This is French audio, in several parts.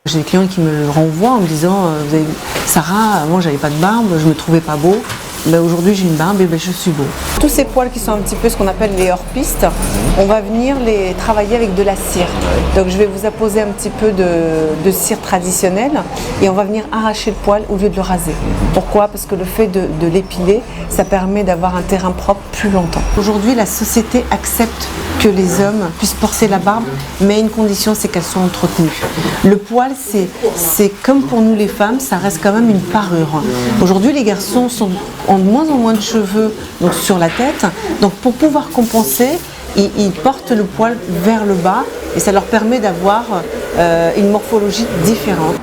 J'ai des clients qui me le renvoient en me disant Sarah, avant j'avais pas de barbe, je me trouvais pas beau. Ben, aujourd'hui j'ai une barbe et ben, je suis beau. Tous ces poils qui sont un petit peu ce qu'on appelle les hors-pistes, on va venir les travailler avec de la cire. Donc je vais vous apposer un petit peu de cire traditionnelle et on va venir arracher le poil au lieu de le raser. Pourquoi? Parce que le fait de l'épiler, ça permet d'avoir un terrain propre plus longtemps. Aujourd'hui la société accepte que les hommes puissent porter la barbe, mais une condition, c'est qu'elle soit entretenue. Le poil, c'est comme pour nous les femmes, ça reste quand même une parure. Aujourd'hui, les garçons ont de moins en moins de cheveux donc, sur la tête, donc pour pouvoir compenser, ils portent le poil vers le bas et ça leur permet d'avoir une morphologie différente.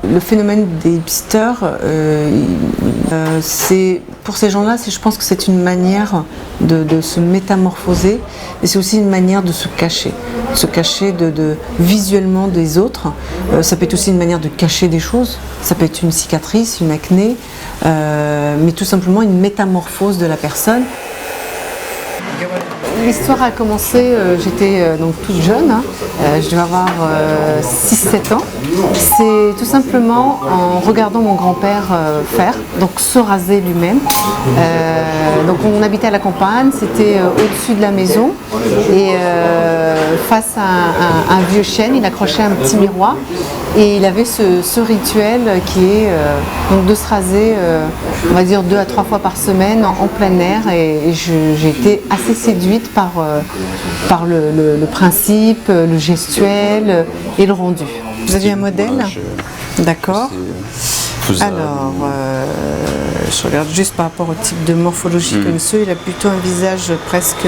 Le phénomène des hipsters, pour ces gens-là, je pense que c'est une manière de se métamorphoser et c'est aussi une manière de se cacher visuellement des autres. Ça peut être aussi une manière de cacher des choses, ça peut être une cicatrice, une acné, mais tout simplement une métamorphose de la personne. L'histoire a commencé, j'étais donc toute jeune, je devais avoir 6-7 ans. C'est tout simplement en regardant mon grand-père faire, donc se raser lui-même. Donc on habitait à la campagne, c'était au-dessus de la maison et face à un vieux chêne, il accrochait un petit miroir et il avait ce rituel qui est donc de se raser, on va dire 2 à 3 fois par semaine en plein air et j'ai été assez séduite par le principe, le gestuel et le rendu. Vous avez un modèle? D'accord. Alors, je regarde juste par rapport au type de morphologie que monsieur, il a plutôt un visage presque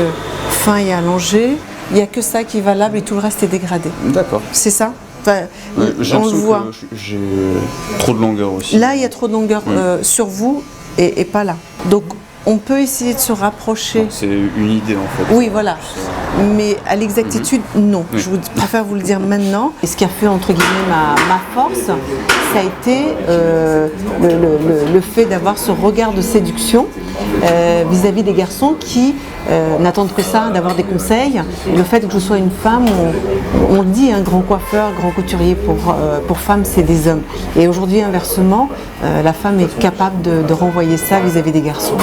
fin et allongé. Il n'y a que ça qui est valable et tout le reste est dégradé. D'accord. C'est ça? Enfin, on le voit. J'ai trop de longueur aussi. Là, il y a trop de longueur sur vous et pas là. Donc, on peut essayer de se rapprocher. C'est une idée en fait. Oui, voilà. Mais à l'exactitude, non. Je préfère vous le dire maintenant. Et ce qui a fait, entre guillemets, ma force, ça a été le fait d'avoir ce regard de séduction vis-à-vis des garçons qui n'attendent que ça, d'avoir des conseils. Et le fait que je sois une femme, on dit un grand coiffeur, grand couturier pour femmes, c'est des hommes. Et aujourd'hui, inversement, la femme est capable de renvoyer ça vis-à-vis des garçons.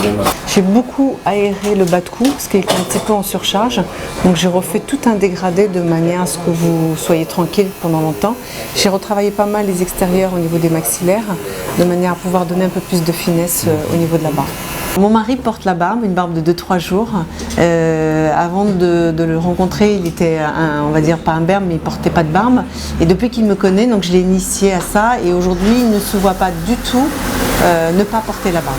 J'ai beaucoup aéré le bas de cou, parce qu'il était un petit peu en surcharge. Donc j'ai refait tout un dégradé de manière à ce que vous soyez tranquille pendant longtemps. J'ai retravaillé pas mal les extérieurs au niveau des maxillaires, de manière à pouvoir donner un peu plus de finesse au niveau de la barbe. Mon mari porte la barbe, une barbe de 2-3 jours. Avant de le rencontrer, il était, on va dire pas un berbe, mais il portait pas de barbe. Et depuis qu'il me connaît, donc je l'ai initié à ça. Et aujourd'hui, il ne se voit pas du tout ne pas porter la barbe.